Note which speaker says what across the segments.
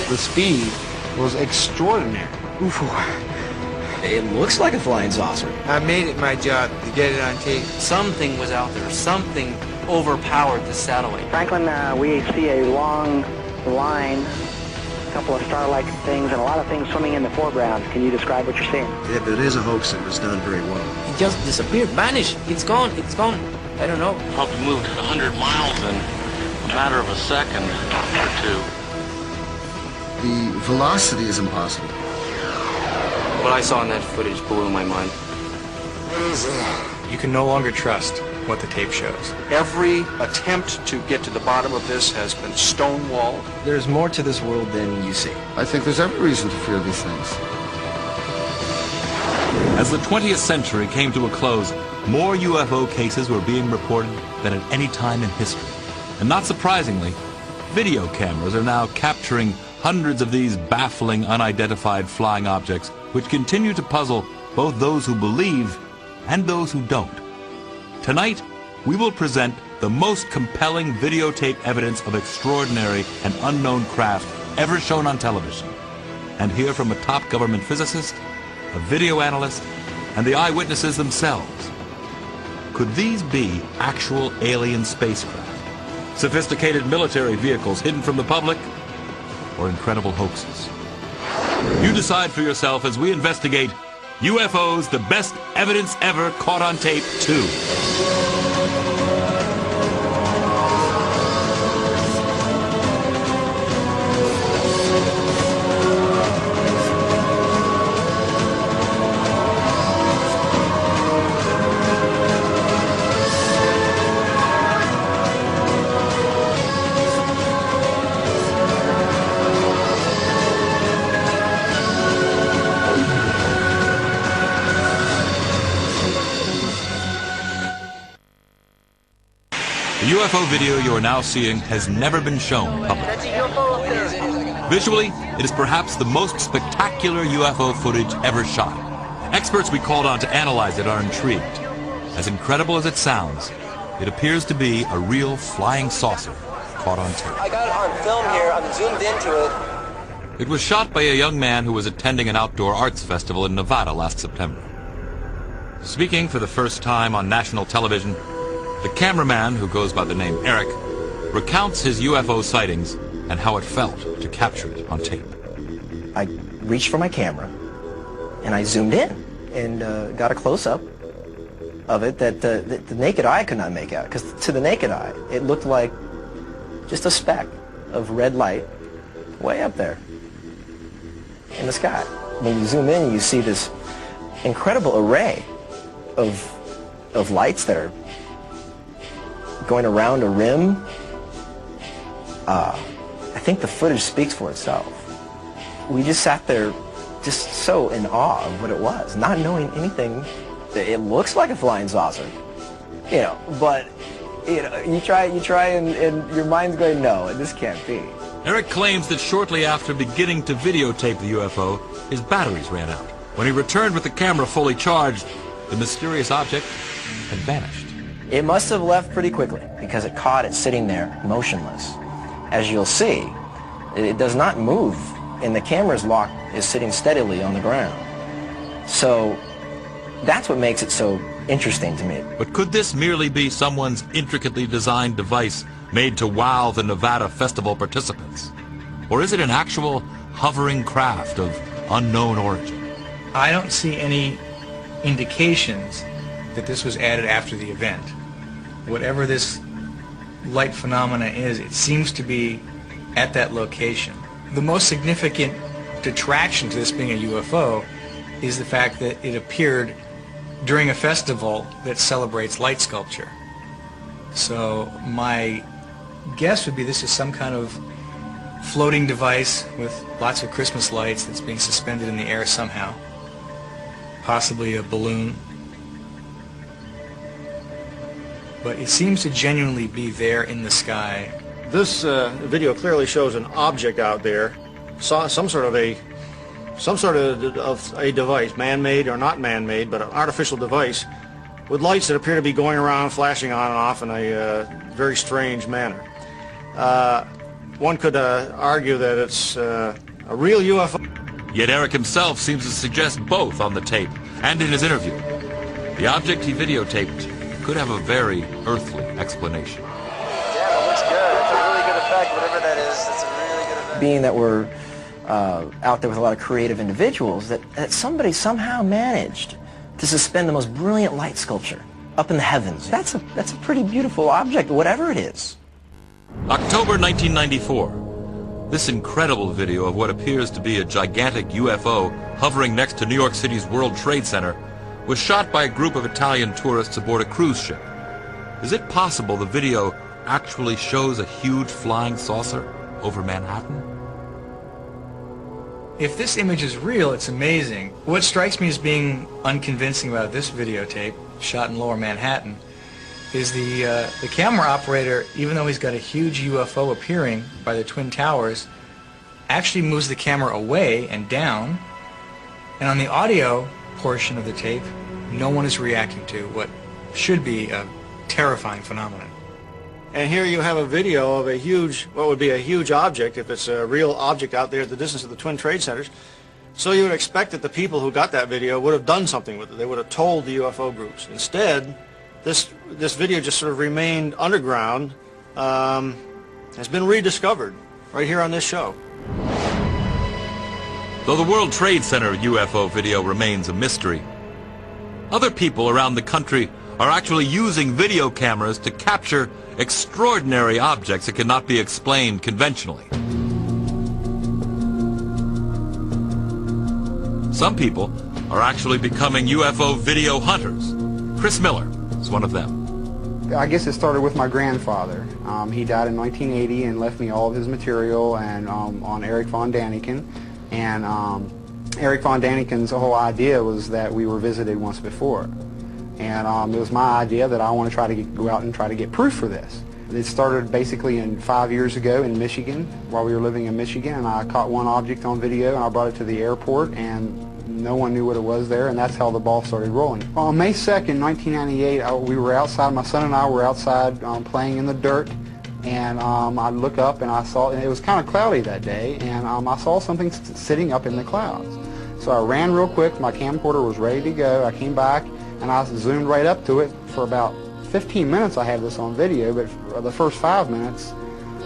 Speaker 1: The speed was extraordinary.
Speaker 2: UFO. It looks like a flying saucer.
Speaker 3: I made it my job to get it on tape.
Speaker 4: Something was out there. Something overpowered the satellite.
Speaker 5: Franklin, we see a long line, a couple of star-like things, and a lot of things swimming in the foreground. Can you describe what you're seeing?
Speaker 6: Yeah, but it is a hoax that was done very well.
Speaker 4: It just disappeared, vanished. It's gone. It's gone. I don't know.
Speaker 7: Probably moved 100 miles in a matter of a second or two.
Speaker 6: The velocity is impossible.
Speaker 4: What I saw in that footage blew my mind.
Speaker 8: You can no longer trust what the tape shows.
Speaker 9: Every attempt to get to the bottom of this has been stonewalled.
Speaker 2: There's more to this world than you see.
Speaker 6: I think there's every reason to fear these things.
Speaker 10: As the 20th century came to a close, more UFO cases were being reported than at any time in history. And not surprisingly, video cameras are now capturing hundreds of these baffling, unidentified flying objects, which continue to puzzle both those who believe and those who don't. Tonight, we will present the most compelling videotape evidence of extraordinary and unknown craft ever shown on television, and hear from a top government physicist, a video analyst, and the eyewitnesses themselves. Could these be actual alien spacecraft, sophisticated military vehicles hidden from the public, or incredible hoaxes? You decide for yourself as we investigate UFOs, the best evidence ever caught on tape 2. The UFO video you are now seeing has never been shown publicly. Visually, it is perhaps the most spectacular UFO footage ever shot. Experts we called on to analyze it are intrigued. As incredible as it sounds, it appears to be a real flying saucer caught on tape.
Speaker 11: I got it on film here. I'm zoomed into it.
Speaker 10: It was shot by a young man who was attending an outdoor arts festival in Nevada last September. Speaking for the first time on national television, the cameraman, who goes by the name Eric, recounts his UFO sightings and how it felt to capture it on tape.
Speaker 2: I reached for my camera, and I zoomed in and got a close-up of it that the naked eye could not make out. Because to the naked eye, it looked like just a speck of red light way up there in the sky. When you zoom in, you see this incredible array of lights that are going around a rim. I think the footage speaks for itself. We just sat there just so in awe of what it was, not knowing anything. It looks like a flying saucer, you know, but you try and your mind's going, no, this can't be.
Speaker 10: Eric claims that shortly after beginning to videotape the UFO, his batteries ran out. When he returned with the camera fully charged, the mysterious object had vanished.
Speaker 2: It must have left pretty quickly because it caught it sitting there motionless. As you'll see, it does not move, and the camera's lock is sitting steadily on the ground. So that's what makes it so interesting to me.
Speaker 10: But could this merely be someone's intricately designed device made to wow the Nevada festival participants? Or is it an actual hovering craft of unknown origin?
Speaker 8: I don't see any indications that this was added after the event. Whatever this light phenomena is, it seems to be at that location. The most significant detraction to this being a UFO is the fact that it appeared during a festival that celebrates light sculpture. So my guess would be this is some kind of floating device with lots of Christmas lights that's being suspended in the air somehow. Possibly a balloon. But it seems to genuinely be there in the sky.
Speaker 12: This video clearly shows an object out there, some sort of a device, man-made or not man-made, but an artificial device with lights that appear to be going around, flashing on and off in a very strange manner. one could argue that it's a real UFO.
Speaker 10: Yet Eric himself seems to suggest both on the tape and in his interview. The object he videotaped could have a very earthly explanation.
Speaker 11: Yeah, it looks good. It's a really good effect, whatever that is. It's a really good effect.
Speaker 2: Being that we're out there with a lot of creative individuals, that somebody somehow managed to suspend the most brilliant light sculpture up in the heavens. That's a pretty beautiful object, whatever it is.
Speaker 10: October 1994. This incredible video of what appears to be a gigantic UFO hovering next to New York City's World Trade Center was shot by a group of Italian tourists aboard a cruise ship. Is it possible the video actually shows a huge flying saucer over Manhattan?
Speaker 8: If this image is real, it's amazing. What strikes me as being unconvincing about this videotape, shot in Lower Manhattan, is the camera operator, even though he's got a huge UFO appearing by the Twin Towers, actually moves the camera away and down, and on the audio portion of the tape, no one is reacting to what should be a terrifying phenomenon.
Speaker 12: And here you have a video of a huge, what would be a huge object, if it's a real object out there at the distance of the Twin Trade Centers. So you would expect that the people who got that video would have done something with it. They would have told the UFO groups. Instead, this video just sort of remained underground, has been rediscovered right here on this show.
Speaker 10: Though the World Trade Center UFO video remains a mystery, other people around the country are actually using video cameras to capture extraordinary objects that cannot be explained conventionally. Some people are actually becoming UFO video hunters. Chris Miller is one of them.
Speaker 1: I guess it started with my grandfather. He died in 1980 and left me all of his material and on Eric von Daniken. And Eric von Daniken's whole idea was that we were visited once before. And it was my idea that I want to try to go out and try to get proof for this. It started basically 5 years ago in Michigan, while we were living in Michigan, and I caught one object on video and I brought it to the airport, and no one knew what it was there, and that's how the ball started rolling. Well, on May 2nd, 1998, we were outside, my son and I were outside playing in the dirt, and I looked up and I saw, and it was kind of cloudy that day, and I saw something sitting up in the clouds. So I ran real quick, my camcorder was ready to go, I came back, and I zoomed right up to it. For about 15 minutes I had this on video, but for the first 5 minutes,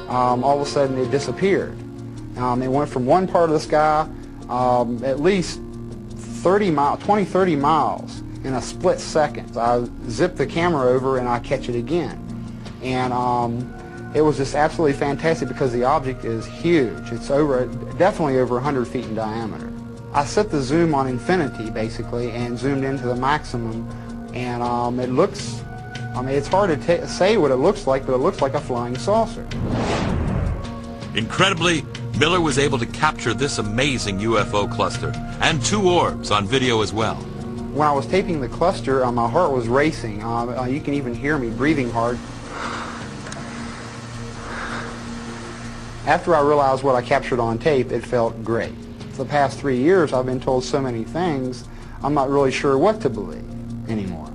Speaker 1: all of a sudden it disappeared. It went from one part of the sky at least 20-30 miles in a split second. I zip the camera over and I catch it again. And it was just absolutely fantastic because the object is huge. It's definitely over 100 feet in diameter. I set the zoom on infinity basically and zoomed into the maximum, and it looks, it's hard to say what it looks like, but it looks like a flying saucer.
Speaker 10: Incredibly, Miller was able to capture this amazing UFO cluster and 2 orbs on video as well.
Speaker 1: When I was taping the cluster, my heart was racing. You can even hear me breathing hard. After I realized what I captured on tape, it felt great. For the past 3 years, I've been told so many things, I'm not really sure what to believe anymore.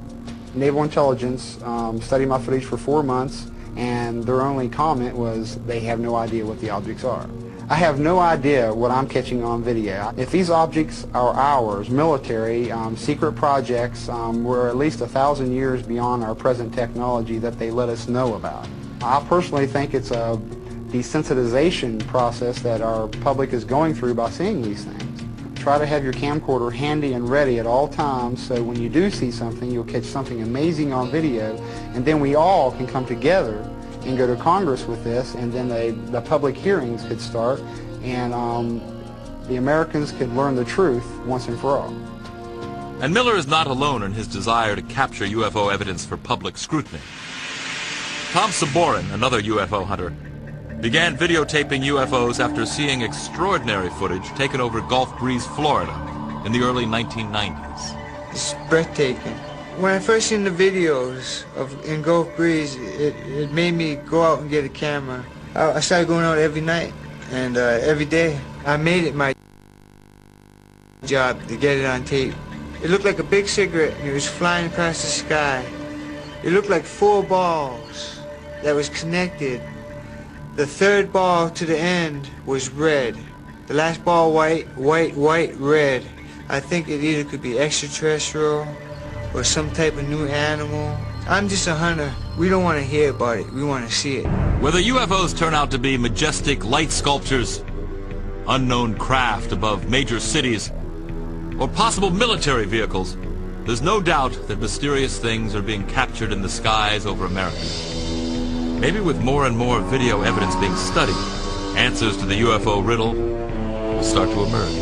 Speaker 1: Naval Intelligence studied my footage for 4 months, and their only comment was they have no idea what the objects are. I have no idea what I'm catching on video. If these objects are ours, military, secret projects, we're at least 1,000 years beyond our present technology that they let us know about. I personally think it's a desensitization process that our public is going through by seeing these things. Try to have your camcorder handy and ready at all times, so when you do see something, you'll catch something amazing on video, and then we all can come together and go to Congress with this, and then the public hearings could start, and the Americans could learn the truth once and for all.
Speaker 10: And Miller is not alone in his desire to capture UFO evidence for public scrutiny. Tom Saborin, another UFO hunter, began videotaping UFOs after seeing extraordinary footage taken over Gulf Breeze, Florida in the early 1990s.
Speaker 3: It's breathtaking. When I first seen the videos in Gulf Breeze, it made me go out and get a camera. I started going out every night and every day. I made it my job to get it on tape. It looked like a big cigarette and it was flying across the sky. It looked like 4 balls that was connected The third ball to the end was red. The last ball white, white, white, red. I think it either could be extraterrestrial or some type of new animal. I'm just a hunter. We don't want to hear about it. We want to see it.
Speaker 10: Whether UFOs turn out to be majestic light sculptures, unknown craft above major cities, or possible military vehicles, there's no doubt that mysterious things are being captured in the skies over America. Maybe with more and more video evidence being studied, answers to the UFO riddle will start to emerge.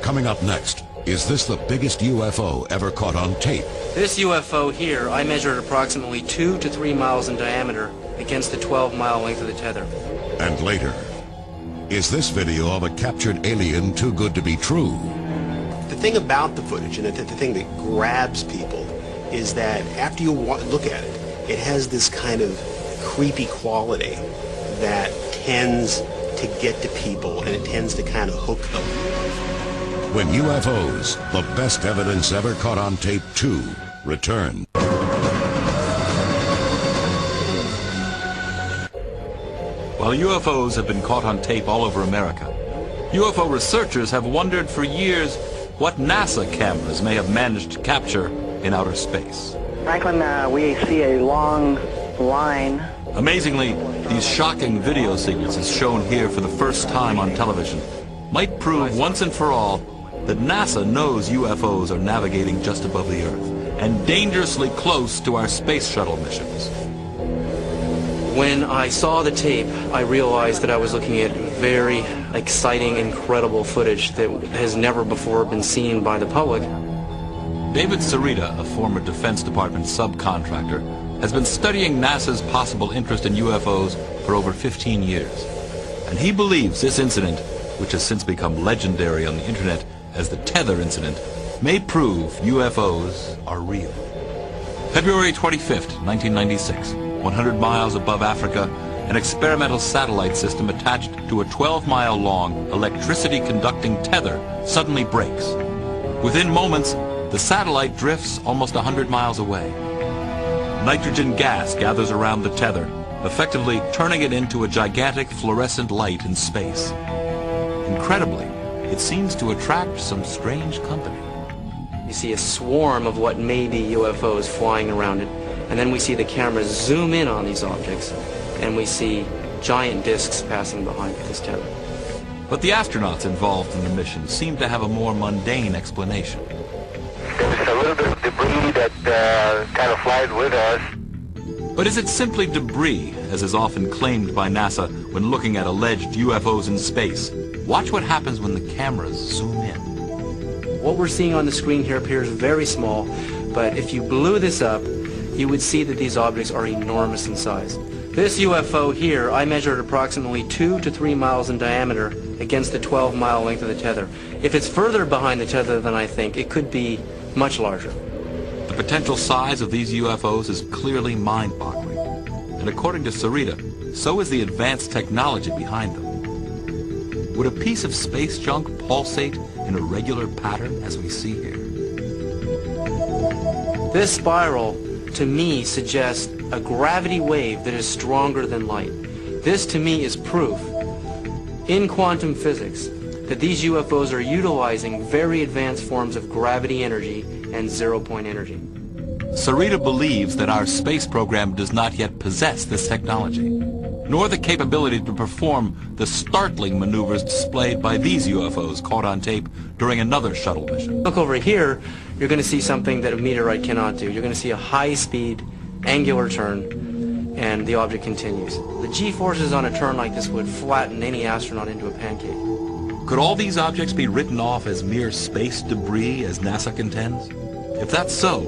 Speaker 13: Coming up next, is this the biggest UFO ever caught on tape?
Speaker 4: This UFO here, I measured approximately 2 to 3 miles in diameter against the 12-mile length of the tether.
Speaker 13: And later, is this video of a captured alien too good to be true?
Speaker 14: The thing about the footage, and the thing that grabs people, is that after you look at it, it has this kind of creepy quality that tends to get to people, and it tends to kind of hook them.
Speaker 13: When UFOs, the best evidence ever caught on tape 2, return.
Speaker 10: While UFOs have been caught on tape all over America, UFO researchers have wondered for years what NASA cameras may have managed to capture in outer space.
Speaker 5: Franklin, we see a long line.
Speaker 10: Amazingly, these shocking video sequences shown here for the first time on television might prove once and for all that NASA knows UFOs are navigating just above the Earth and dangerously close to our space shuttle missions.
Speaker 4: When I saw the tape, I realized that I was looking at very exciting, incredible footage that has never before been seen by the public.
Speaker 10: David Sarita, a former Defense Department subcontractor, has been studying NASA's possible interest in UFOs for over 15 years. And he believes this incident, which has since become legendary on the internet as the Tether incident, may prove UFOs are real. February 25th, 1996, 100 miles above Africa, an experimental satellite system attached to a 12-mile-long electricity-conducting tether suddenly breaks. Within moments, the satellite drifts almost 100 miles away. Nitrogen gas gathers around the tether, effectively turning it into a gigantic fluorescent light in space. Incredibly, it seems to attract some strange company.
Speaker 4: You see a swarm of what may be UFOs flying around it, and then we see the cameras zoom in on these objects, and we see giant discs passing behind this tether.
Speaker 10: But the astronauts involved in the mission seem to have a more mundane explanation.
Speaker 15: There's a little bit of debris that kind of flies with us.
Speaker 10: But is it simply debris, as is often claimed by NASA when looking at alleged UFOs in space? Watch what happens when the cameras zoom in.
Speaker 4: What we're seeing on the screen here appears very small, but if you blew this up, you would see that these objects are enormous in size. This UFO here, I measured approximately 2 to 3 miles in diameter against the 12-mile length of the tether. If it's further behind the tether than I think, it could be much larger.
Speaker 10: The potential size of these UFOs is clearly mind-boggling. And according to Sarita, so is the advanced technology behind them. Would a piece of space junk pulsate in a regular pattern as we see here?
Speaker 4: This spiral, to me, suggests a gravity wave that is stronger than light. This, to me, is proof in quantum physics that these UFOs are utilizing very advanced forms of gravity energy and zero-point energy.
Speaker 10: Sarita believes that our space program does not yet possess this technology, nor the capability to perform the startling maneuvers displayed by these UFOs caught on tape during another shuttle mission.
Speaker 4: Look over here, you're going to see something that a meteorite cannot do. You're going to see a high-speed, angular turn, and the object continues. The G-forces on a turn like this would flatten any astronaut into a pancake.
Speaker 10: Could all these objects be written off as mere space debris, as NASA contends? If that's so,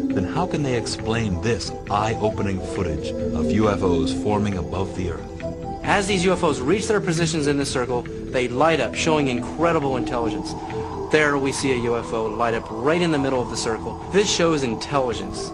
Speaker 10: then how can they explain this eye-opening footage of UFOs forming above the Earth?
Speaker 4: As these UFOs reach their positions in the circle, they light up, showing incredible intelligence. There we see a UFO light up right in the middle of the circle. This shows intelligence.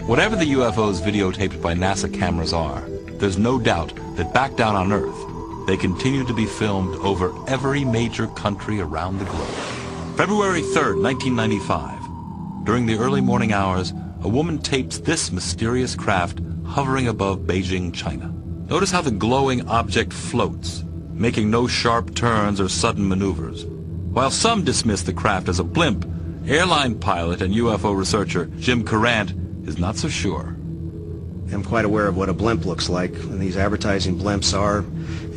Speaker 10: Whatever the UFOs videotaped by NASA cameras are, there's no doubt that back down on Earth, they continue to be filmed over every major country around the globe. February 3rd, 1995. During the early morning hours, a woman tapes this mysterious craft hovering above Beijing, China. Notice how the glowing object floats, making no sharp turns or sudden maneuvers. While some dismiss the craft as a blimp, airline pilot and UFO researcher Jim Carant is not so sure.
Speaker 16: I'm quite aware of what a blimp looks like, and these advertising blimps are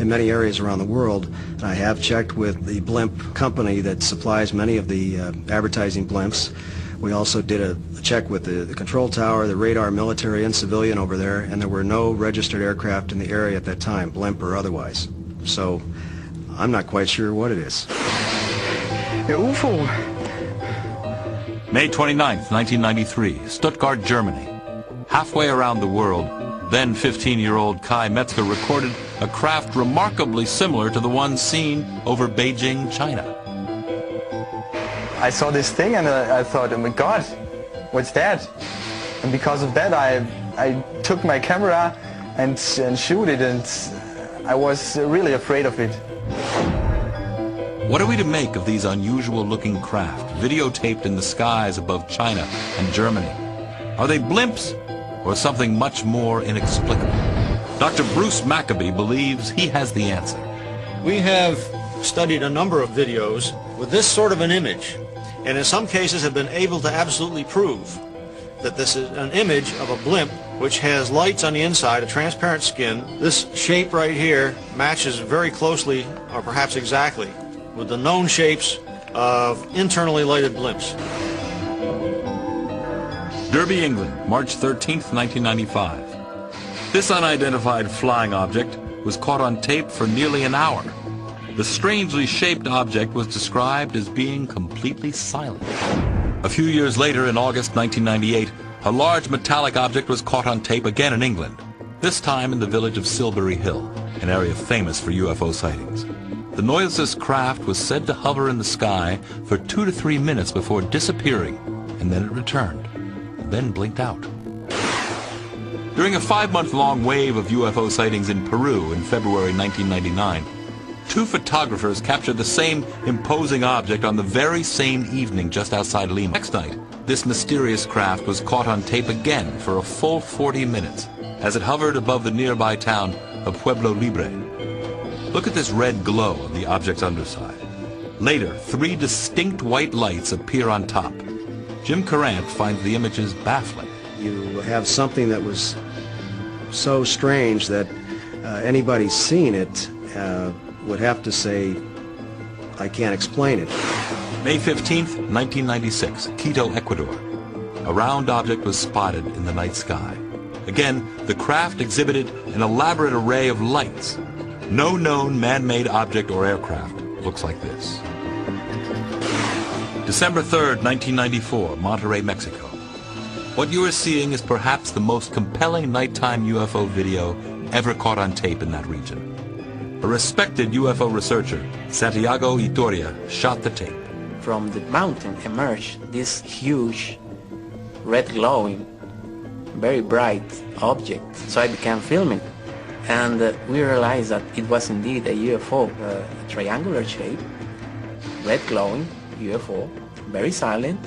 Speaker 16: in many areas around the world. And I have checked with the blimp company that supplies many of the advertising blimps. We also did a check with the control tower, the radar, military and civilian over there, and there were no registered aircraft in the area at that time, blimp or otherwise. So I'm not quite sure what it is.
Speaker 10: UFO. May 29th, 1993, Stuttgart, Germany. Halfway around the world, then 15-year-old Kai Metzger recorded a craft remarkably similar to the one seen over Beijing, China.
Speaker 17: I saw this thing and I thought, oh my God, what's that? And because of that, I took my camera and shoot it, and I was really afraid of it.
Speaker 10: What are we to make of these unusual-looking craft videotaped in the skies above China and Germany? Are they blimps or something much more inexplicable? Dr. Bruce Maccabee believes he has the answer.
Speaker 12: We have studied a number of videos with this sort of an image, and in some cases have been able to absolutely prove that this is an image of a blimp which has lights on the inside, a transparent skin. This shape right here matches very closely, or perhaps exactly, with the known shapes of internally lighted blimps.
Speaker 10: Derby, England, March 13th, 1995. This unidentified flying object was caught on tape for nearly an hour. The strangely shaped object was described as being completely silent. A few years later, in August 1998, a large metallic object was caught on tape again in England, this time in the village of Silbury Hill, an area famous for UFO sightings. The noiseless craft was said to hover in the sky for 2 to 3 minutes before disappearing, and then it returned, and then blinked out. During a 5-month-long wave of UFO sightings in Peru in February 1999, 2 photographers captured the same imposing object on the very same evening just outside Lima. Next night, this mysterious craft was caught on tape again for a full 40 minutes as it hovered above the nearby town of Pueblo Libre. Look at this red glow of the object's underside. Later, 3 distinct white lights appear on top. Jim Carant finds the images baffling.
Speaker 16: You have something that was so strange that anybody seen it would have to say, I can't explain it.
Speaker 10: May 15th, 1996, Quito, Ecuador. A round object was spotted in the night sky. Again, the craft exhibited an elaborate array of lights. No known man-made object or aircraft looks like this. December 3rd, 1994, Monterrey, Mexico. What you are seeing is perhaps the most compelling nighttime UFO video ever caught on tape in that region. A respected UFO researcher, Santiago Itoria, shot the tape.
Speaker 18: From the mountain emerged this huge, red glowing, very bright object. So I began filming. And we realized that it was indeed a UFO, a triangular shape, red glowing UFO, very silent,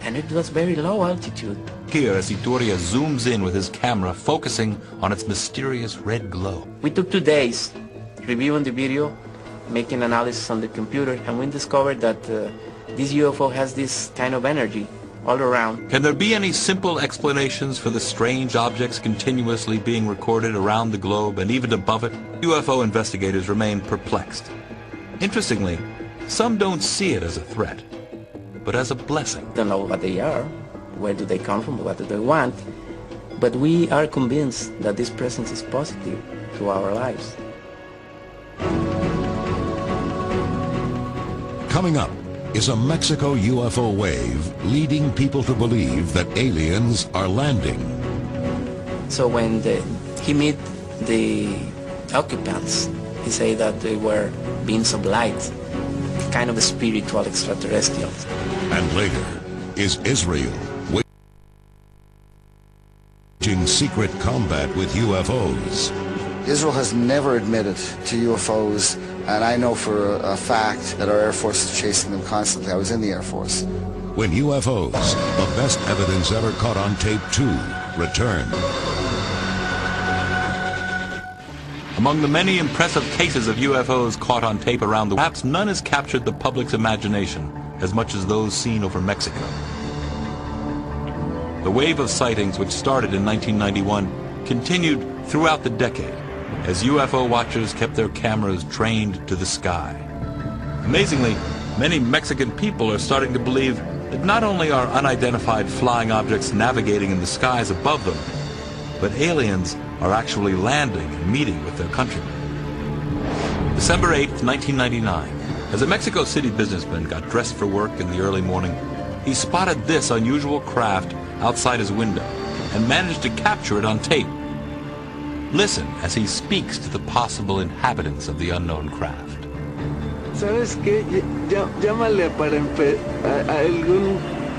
Speaker 18: and it was very low altitude.
Speaker 10: Here, as Itoria zooms in with his camera, focusing on its mysterious red glow.
Speaker 18: We took 2 days reviewing the video, making analysis on the computer, and we discovered that this UFO has this kind of energy all around.
Speaker 10: Can there be any simple explanations for the strange objects continuously being recorded around the globe and even above it? UFO investigators remain perplexed. Interestingly, some don't see it as a threat, but as a blessing.
Speaker 18: Don't know what they are, where do they come from, what do they want, but we are convinced that this presence is positive to our lives.
Speaker 13: Coming up is a Mexico UFO wave leading people to believe that aliens are landing.
Speaker 18: So when he met the occupants, he said that they were beings of light, kind of spiritual extraterrestrials.
Speaker 13: And later, is Israel waging secret combat with UFOs?
Speaker 6: Israel has never admitted to UFOs And I know for a fact that our Air Force is chasing them constantly. I was in the Air Force.
Speaker 13: When UFOs, the best evidence ever caught on tape 2, return.
Speaker 10: Among the many impressive cases of UFOs caught on tape around the world, perhaps none has captured the public's imagination as much as those seen over Mexico. The wave of sightings, which started in 1991, continued throughout the decade as UFO watchers kept their cameras trained to the sky. Amazingly, many Mexican people are starting to believe that not only are unidentified flying objects navigating in the skies above them, but aliens are actually landing and meeting with their countrymen. December 8th, 1999, as a Mexico City businessman got dressed for work in the early morning, he spotted this unusual craft outside his window and managed to capture it on tape. Listen as he speaks to the possible inhabitants of the unknown craft.
Speaker 19: ¿Sabes qué? Llámale para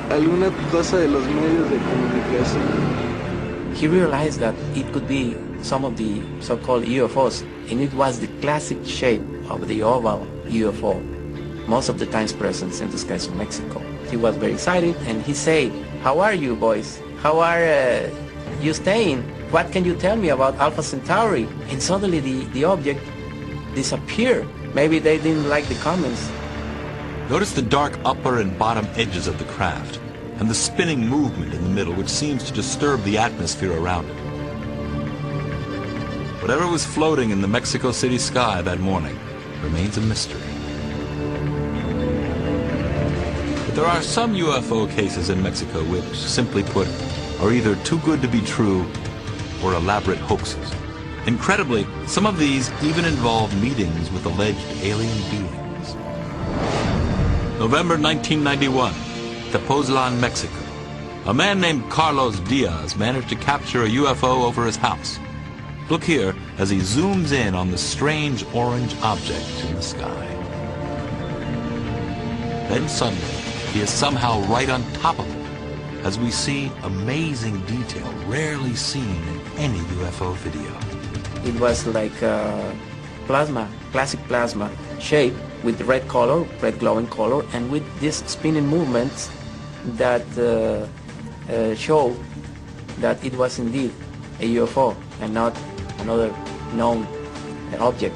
Speaker 19: alguna cosa de los medios de comunicación.
Speaker 18: He realized that it could be some of the so-called UFOs, and it was the classic shape of the oval UFO, most of the times present in the skies of Mexico. He was very excited, and he said, "How are you, boys? How are you staying? What can you tell me about Alpha Centauri?" And suddenly the object disappeared. Maybe they didn't like the comments.
Speaker 10: Notice the dark upper and bottom edges of the craft, and the spinning movement in the middle, which seems to disturb the atmosphere around it. Whatever was floating in the Mexico City sky that morning remains a mystery. But there are some UFO cases in Mexico which, simply put, are either too good to be true or elaborate hoaxes. Incredibly, some of these even involve meetings with alleged alien beings. November 1991, Tepoztlan, Mexico. A man named Carlos Diaz managed to capture a UFO over his house. Look here as he zooms in on the strange orange object in the sky. Then suddenly, he is somehow right on top of it, as we see amazing detail rarely seen in any UFO video.
Speaker 18: It was like plasma, classic plasma shape with red color, red glowing color, and with these spinning movements that show that it was indeed a UFO and not another known object.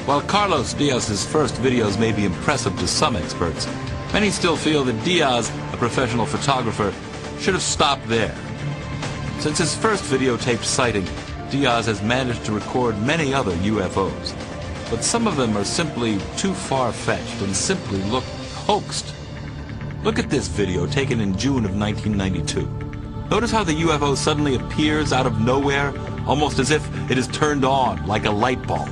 Speaker 10: While Carlos Diaz's first videos may be impressive to some experts, many still feel that Diaz, a professional photographer, should have stopped there. Since his first videotaped sighting, Diaz has managed to record many other UFOs, but some of them are simply too far-fetched and simply look hoaxed. Look at this video taken in June of 1992. Notice how the UFO suddenly appears out of nowhere, almost as if it is turned on like a light bulb.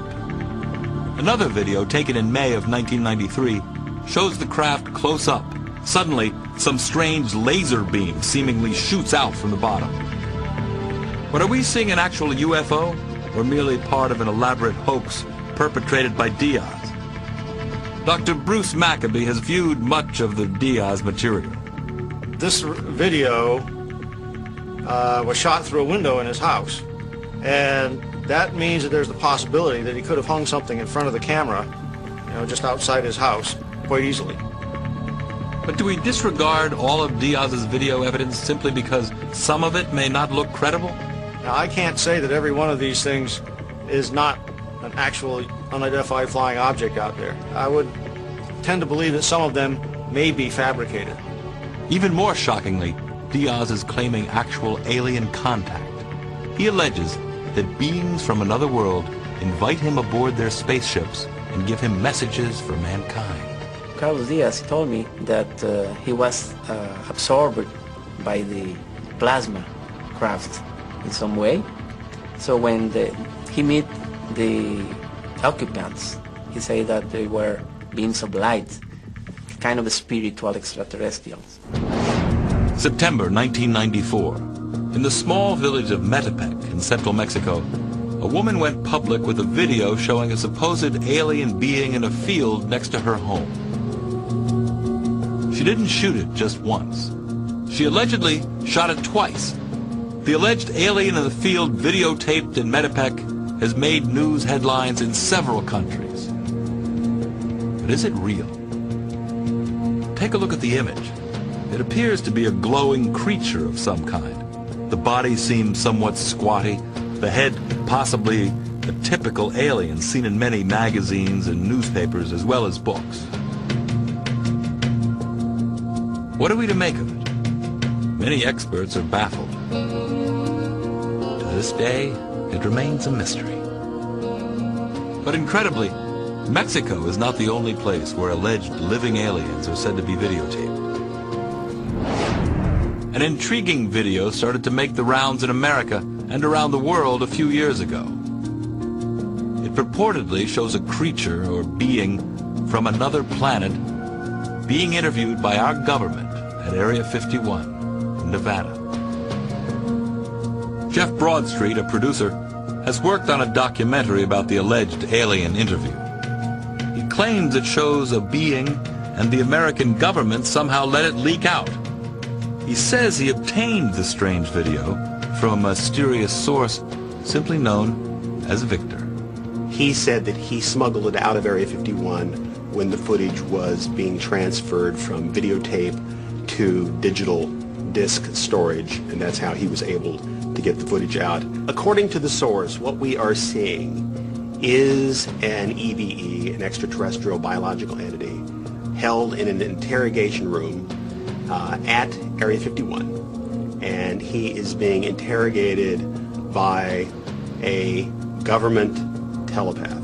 Speaker 10: Another video taken in May of 1993 shows the craft close up. Suddenly, some strange laser beam seemingly shoots out from the bottom. But are we seeing an actual UFO, or merely part of an elaborate hoax perpetrated by Diaz? Dr. Bruce Maccabee has viewed much of the Diaz material.
Speaker 12: This video was shot through a window in his house, and that means that there's the possibility that he could have hung something in front of the camera, just outside his house, quite easily.
Speaker 10: But do we disregard all of Diaz's video evidence simply because some of it may not look credible?
Speaker 12: Now, I can't say that every one of these things is not an actual unidentified flying object out there. I would tend to believe that some of them may be fabricated.
Speaker 10: Even more shockingly, Diaz is claiming actual alien contact. He alleges that beings from another world invite him aboard their spaceships and give him messages for mankind.
Speaker 18: Carlos Diaz told me that he was absorbed by the plasma craft in some way. So when he met the occupants, he said that they were beings of light, kind of spiritual extraterrestrials.
Speaker 10: September 1994. In the small village of Metepec in central Mexico, a woman went public with a video showing a supposed alien being in a field next to her home. She didn't shoot it just once. She allegedly shot it twice. The alleged alien in the field videotaped in Metepec has made news headlines in several countries. But is it real? Take a look at the image. It appears to be a glowing creature of some kind. The body seems somewhat squatty, the head possibly a typical alien seen in many magazines and newspapers as well as books. What are we to make of it? Many experts are baffled. To this day, it remains a mystery. But incredibly, Mexico is not the only place where alleged living aliens are said to be videotaped. An intriguing video started to make the rounds in America and around the world a few years ago. It purportedly shows a creature or being from another planet being interviewed by our government at Area 51 in Nevada. Jeff Broadstreet, a producer, has worked on a documentary about the alleged alien interview. He claims it shows a being and the American government somehow let it leak out. He says he obtained the strange video from a mysterious source simply known as Victor.
Speaker 14: He said that he smuggled it out of Area 51 when the footage was being transferred from videotape to digital disc storage, and that's how he was able to get the footage out. According to the source, what we are seeing is an EBE, an extraterrestrial biological entity, held in an interrogation room at Area 51, and he is being interrogated by a government telepath.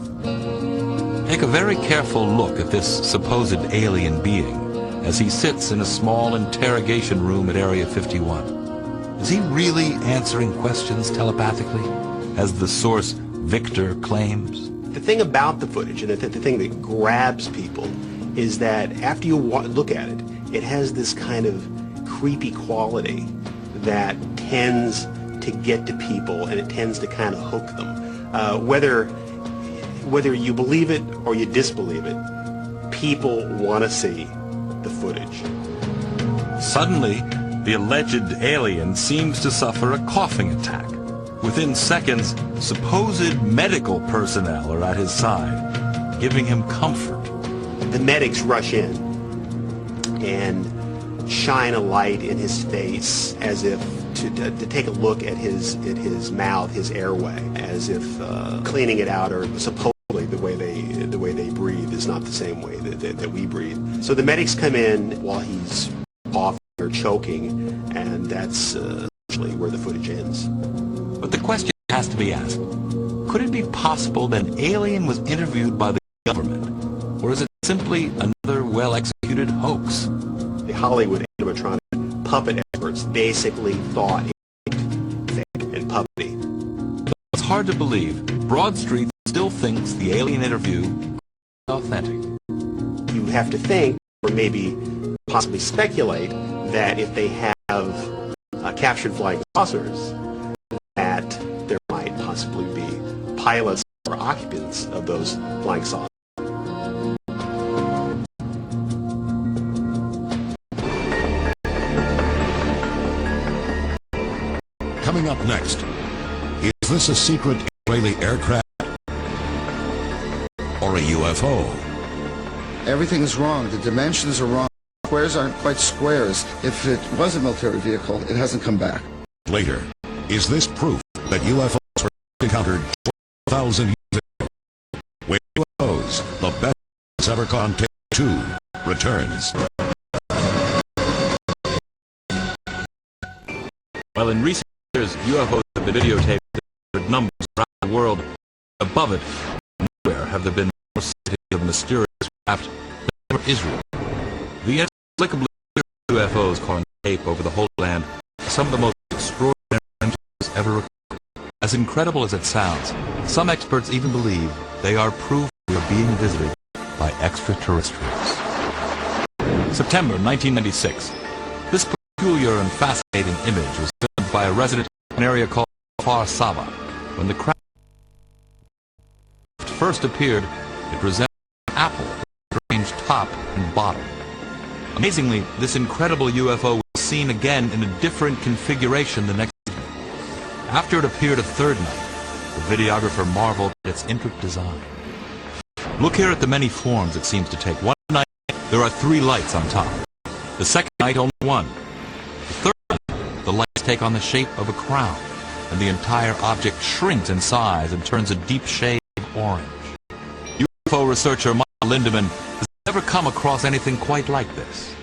Speaker 10: Take a very careful look at this supposed alien being as he sits in a small interrogation room at Area 51. Is he really answering questions telepathically, as the source Victor claims?
Speaker 14: The thing about the footage, and the thing that grabs people, is that after you look at it, it has this kind of creepy quality that tends to get to people, and it tends to kind of hook them. Whether you believe it or you disbelieve it, people want to see the footage.
Speaker 10: Suddenly, the alleged alien seems to suffer a coughing attack. Within seconds, supposed medical personnel are at his side, giving him comfort.
Speaker 14: The medics rush in and shine a light in his face as if to take a look at his mouth, his airway, as if cleaning it out, or supposedly the way they breathe is not the same way that we breathe. So the medics come in while he's coughing or choking, and that's actually where the footage ends.
Speaker 10: But the question has to be asked: could it be possible that an alien was interviewed by the government, or is it simply another well-executed hoax?
Speaker 14: The Hollywood animatronic puppet experts basically thought it was fake and puppety.
Speaker 10: It's hard to believe Broadstreet still thinks the alien interview is authentic.
Speaker 14: You have to think, or maybe possibly speculate, that if they have captured flying saucers, that there might possibly be pilots or occupants of those flying saucers.
Speaker 13: Coming up next, is this a secret Israeli aircraft or a UFO?
Speaker 6: Everything is wrong. The dimensions are wrong. Squares aren't quite squares. If it was a military vehicle, it hasn't come back.
Speaker 13: Later, is this proof that UFOs were encountered 12,000 years ago? With UFO's, the best ever caught, Take 2 returns.
Speaker 10: Well, in recent years, UFOs have been videotaped in numbers around the world. Above it, nowhere have there been more sightings of mysterious craft than Israel. The inexplicably UFOs caught on tape over the Holy Land are some of the most extraordinary images ever recorded. As incredible as it sounds, some experts even believe they are proof we are being visited by extraterrestrials. September 1996. This peculiar and fascinating image was filmed by a resident in an area called Kfar Saba. When the craft first appeared, it resembled an apple with a strange top and bottom. Amazingly, this incredible UFO was seen again in a different configuration the next evening. After it appeared a third night, the videographer marveled at its intricate design. Look here at the many forms it seems to take. One night, there are 3 lights on top. The second night, only 1. The third night, the lights take on the shape of a crown, and the entire object shrinks in size and turns a deep shade of orange. UFO researcher Michael Lindemann has never come across anything quite like this.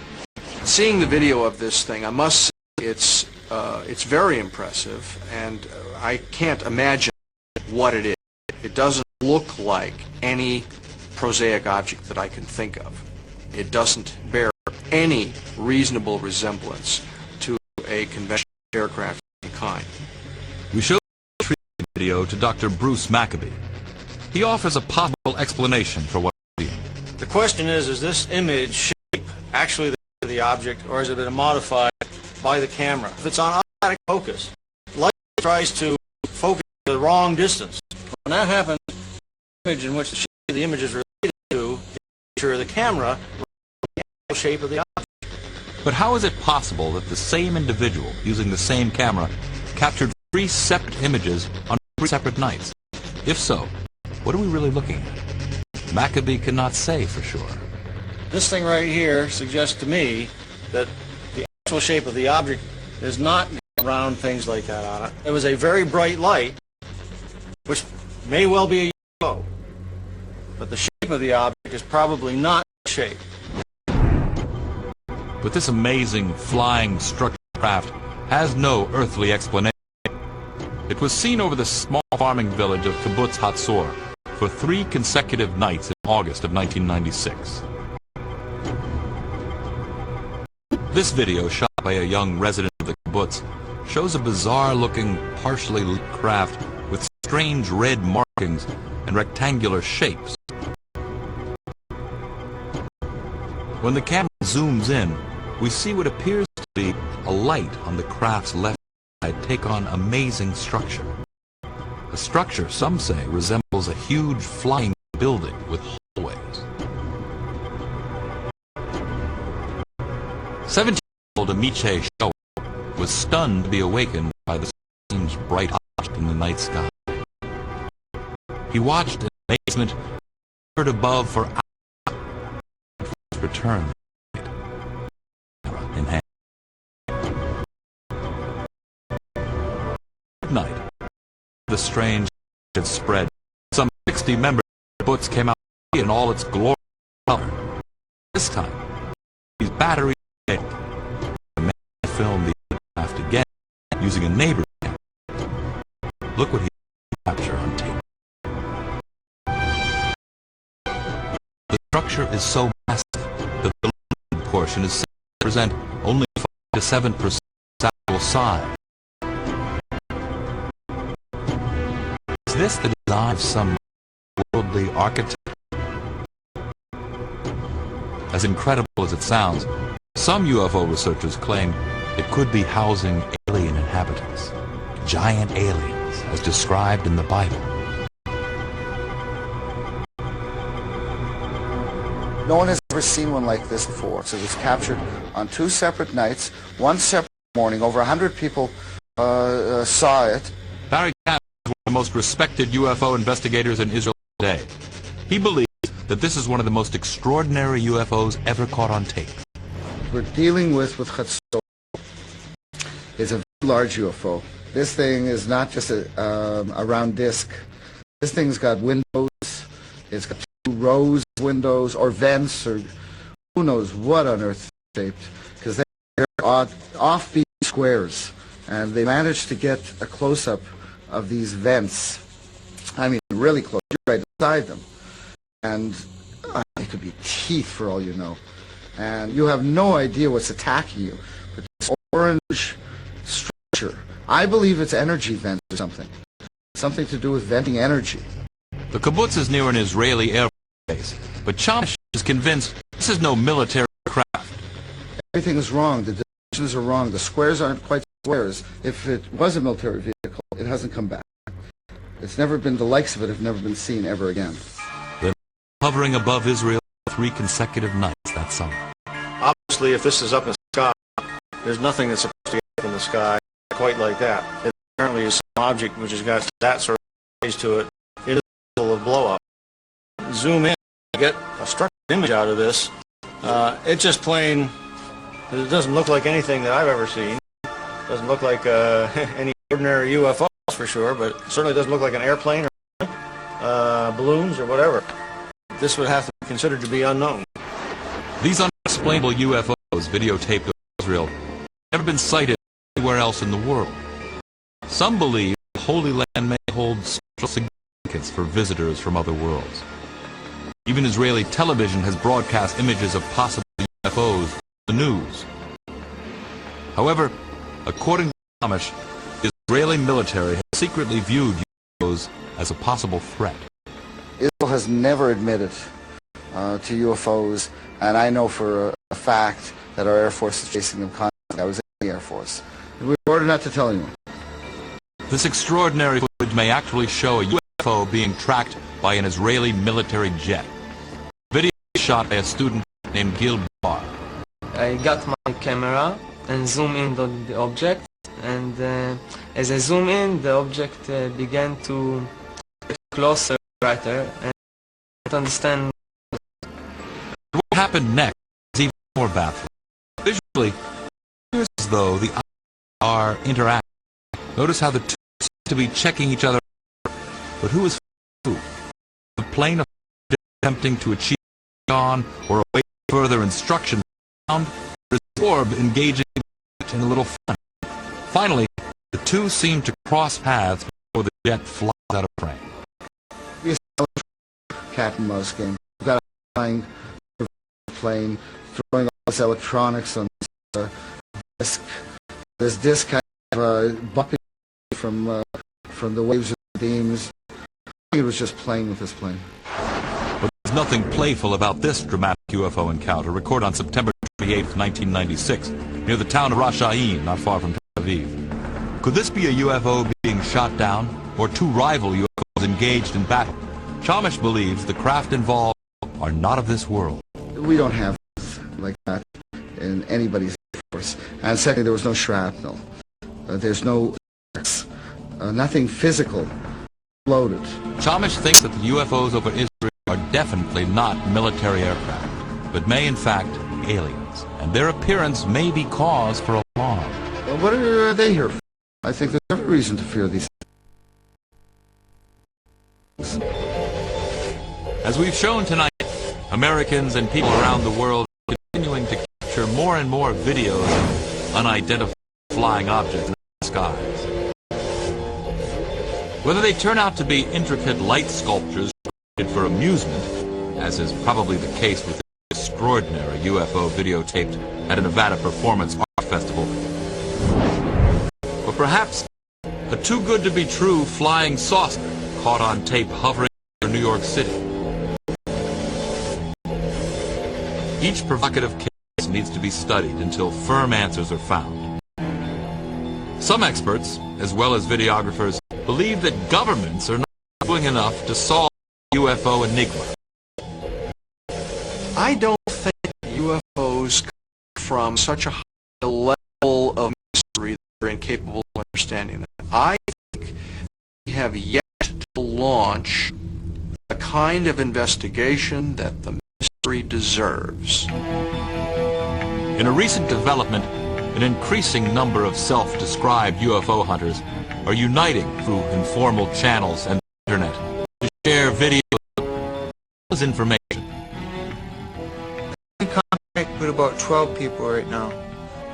Speaker 9: Seeing the video of this thing, I must say it's very impressive, and I can't imagine what it is. It doesn't look like any prosaic object that I can think of. It doesn't bear any reasonable resemblance to a conventional aircraft of any kind.
Speaker 10: We showed the video to Dr. Bruce Maccabee. He offers a possible explanation for what we're seeing.
Speaker 12: The question is this image shape actually the object, or has it been modified by the camera? If it's on automatic focus, light tries to focus the wrong distance. When that happens, the image in which the shape of the image is related to the picture of the camera, the actual shape of the object.
Speaker 10: But how is it possible that the same individual, using the same camera, captured 3 separate images on 3 separate nights? If so, what are we really looking at? Maccabee cannot say for sure.
Speaker 12: This thing right here suggests to me that the actual shape of the object is not round things like that on it. It was a very bright light, which may well be a UFO, but the shape of the object is probably not the shape.
Speaker 10: But this amazing flying structure craft has no earthly explanation. It was seen over the small farming village of Kibbutz Hatzor for 3 consecutive nights in August of 1996. This video, shot by a young resident of the kibbutz, shows a bizarre-looking, partially lit craft with strange red markings and rectangular shapes. When the camera zooms in, we see what appears to be a light on the craft's left side take on amazing structure. A structure, some say, resembles a huge flying building with hallways. 17-year-old Amiche Show was stunned to be awakened by the strange bright object in the night sky. He watched in amazement, hovered above for hours, and returned in hand. At night, the strange had spread. Some 60 members of the kibbutz came out in all its glory and color. This time, these batteries failed. The man filmed the aircraft again using a neighbor's camera. Look what he captured on tape. The structure is so massive that the illuminated portion is said to represent only 5 to 7% of its actual size. Is this the design of some worldly architect? As incredible as it sounds, some UFO researchers claim it could be housing alien inhabitants, giant aliens as described in the Bible.
Speaker 6: No one has ever seen one like this before. So it was captured on 2 separate nights, 1 separate morning. Over 100 people saw it.
Speaker 10: Barry Katz is one of the most respected UFO investigators in Israel today. He believes that this is one of the most extraordinary UFOs ever caught on tape.
Speaker 6: We're dealing with Chatzor is a very large UFO. This thing is not just a round disc. This thing's got windows. It's got 2 rows of windows or vents or who knows what on earth it's shaped, because they're offbeat squares, and they managed to get a close-up of these vents. I mean, really close. You're right inside them, and it could be teeth for all you know. And you have no idea what's attacking you. But this orange structure, I believe it's energy vents or something. Something to do with venting energy.
Speaker 10: The kibbutz is near an Israeli air base, but Chamish is convinced this is no military craft.
Speaker 6: Everything is wrong. The dimensions are wrong. The squares aren't quite squares. If it was a military vehicle, it hasn't come back. It's never been, the likes of it have never been seen ever again.
Speaker 10: They're hovering above Israel 3 consecutive nights that summer.
Speaker 12: Obviously, if this is up in the sky, there's nothing that's supposed to be up in the sky quite like that. It apparently is some object which has got that sort of size to it. It is a blow up. Zoom in. get a structured image out of this. It just plain, it doesn't look like anything that I've ever seen. It doesn't look like any ordinary UFOs for sure, but it certainly doesn't look like an airplane or balloons or whatever. This would have to be considered to be unknown.
Speaker 10: These unexplainable UFOs videotaped of Israel have never been sighted anywhere else in the world. Some believe the Holy Land may hold special significance for visitors from other worlds. Even Israeli television has broadcast images of possible UFOs in the news. However, according to Amish, the Israeli military has secretly viewed UFOs as a possible threat.
Speaker 6: Israel has never admitted to UFOs, and I know for a fact that our Air Force is chasing them constantly. I was in the Air Force. We were ordered not to tell anyone.
Speaker 10: This extraordinary footage may actually show a UFO being tracked by an Israeli military jet. The video was shot by a student named Gil Bar.
Speaker 20: I got my camera and zoom in on the object, and as I zoom in, the object began to get closer, brighter, and I don't understand.
Speaker 10: What happened next is even more baffling. Visually, it appears as though the eyes are interacting. Notice how the two seem to be checking each other out. But who is who? The plane of attempting to achieve on or await further instruction found, or is the orb engaging in a little fun? Finally, the two seem to cross paths before the jet flies out of frame.
Speaker 6: Cat and mouse game. We've got a flying plane throwing all this electronics on this disc. This disc kind of bumping from the waves of the beams. I think it was just playing with this plane.
Speaker 10: But there's nothing playful about this dramatic UFO encounter recorded on September 28, 1996, near the town of Rosh Hashanah, not far from Tel Aviv. Could this be a UFO being shot down, or two rival UFOs engaged in battle? Chamish believes the craft involved are not of this world.
Speaker 6: We don't have like that in anybody's Air Force. And secondly, there was no shrapnel. There's no nothing physical loaded.
Speaker 10: Chamish thinks that the UFOs over Israel are definitely not military aircraft, but may in fact be aliens, and their appearance may be cause for alarm.
Speaker 6: Well, what are they here for? I think there's every reason to fear these things.
Speaker 10: As we've shown tonight, Americans and people around the world are continuing to capture more and more videos of unidentified flying objects in the skies. Whether they turn out to be intricate light sculptures created for amusement, as is probably the case with the extraordinary UFO videotaped at a Nevada Performance Art Festival, or perhaps a too-good-to-be-true flying saucer caught on tape hovering over New York City. Each provocative case needs to be studied until firm answers are found. Some experts, as well as videographers, believe that governments are not doing enough to solve the UFO enigma.
Speaker 9: I don't think UFOs come from such a high level of mystery that they're incapable of understanding that. I think we have yet to launch the kind of investigation that the mystery deserves.
Speaker 10: In a recent development, an increasing number of self-described UFO hunters are uniting through informal channels and the internet to share videos as information.
Speaker 3: I'm in contact with about 12 people right now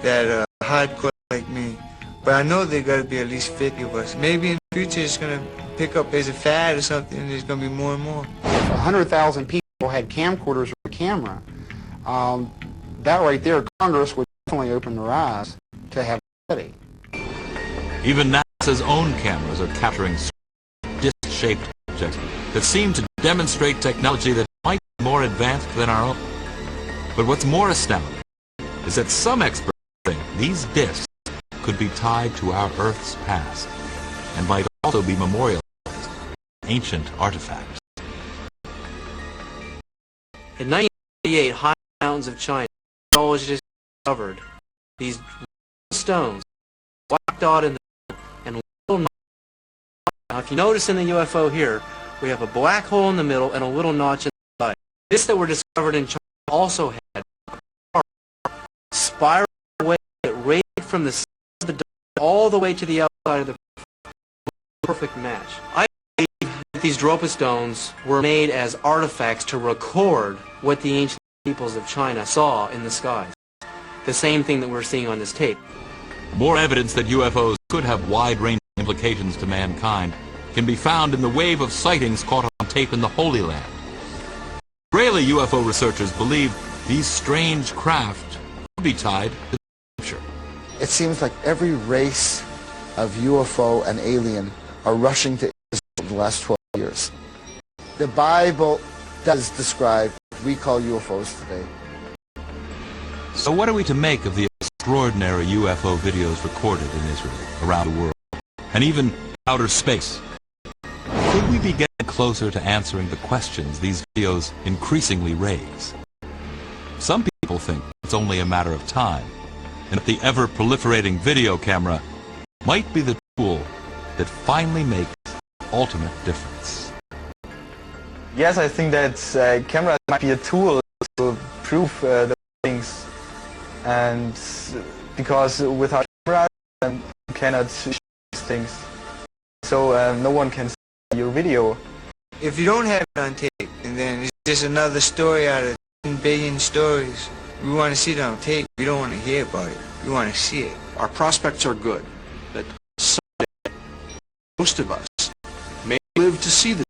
Speaker 3: that are hardcore like me. But I know there got to be at least 50 of us. Maybe in the future it's going to pick up as a fad or something, and there's going to be more and more.
Speaker 1: 100,000 people had camcorders with a camera. That right there, Congress would definitely open their eyes to have a study.
Speaker 10: Even NASA's own cameras are capturing disc-shaped objects that seem to demonstrate technology that might be more advanced than our own. But what's more astounding is that some experts think these discs could be tied to our Earth's past and might also be memorialized ancient artifacts.
Speaker 4: In 1988, high mountains of China, geologists discovered these stones, black dot in the middle, and little notch. Now, if you notice in the UFO here, we have a black hole in the middle and a little notch in the side. This that were discovered in China also had spiral away right from the center of the dome all the way to the outside of the perfect match. I believe that these Dropa stones were made as artifacts to record what the ancient peoples of China saw in the skies. The same thing that we're seeing on this tape.
Speaker 10: More evidence that UFOs could have wide-ranging implications to mankind can be found in the wave of sightings caught on tape in the Holy Land. Israeli UFO researchers believe these strange craft could be tied to Scripture.
Speaker 6: It seems like every race of UFO and alien are rushing to Israel in the last 12 years. The Bible does describe what we call UFOs today.
Speaker 10: So what are we to make of the extraordinary UFO videos recorded in Israel, around the world, and even outer space? Could we be getting closer to answering the questions these videos increasingly raise? Some people think it's only a matter of time, and that the ever-proliferating video camera might be the tool that finally makes the ultimate difference.
Speaker 17: Yes, I think that camera might be a tool to prove the things, and because without camera you cannot show these things, so no one can see your video.
Speaker 3: If you don't have it on tape, and then it's just another story out of 10 billion stories, we want to see it on tape. We don't want to hear about it. We want to see it.
Speaker 9: Our prospects are good, but someday, most of us may live to see the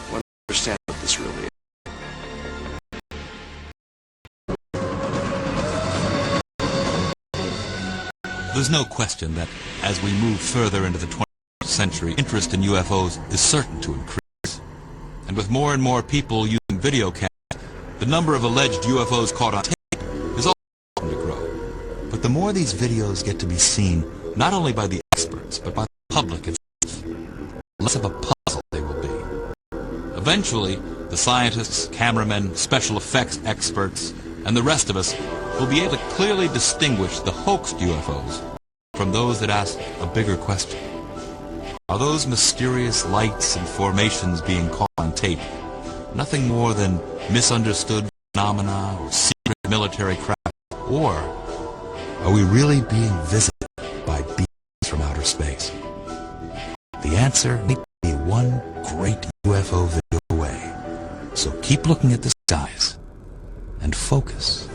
Speaker 9: when we understand what this really is.
Speaker 10: There's no question that as we move further into the 21st century, interest in UFOs is certain to increase. And with more and more people using video cameras, the number of alleged UFOs caught on tape is also going to grow. But the more these videos get to be seen, not only by the experts, but by the public itself, the less of a puzzle they will be. Eventually, the scientists, cameramen, special effects experts, and the rest of us will be able to clearly distinguish the hoaxed UFOs from those that ask a bigger question. Are those mysterious lights and formations being caught on tape nothing more than misunderstood phenomena or secret military craft? Or are we really being visited by beings from outer space? The answer may be one great UFO video away. So keep looking at the skies and focus.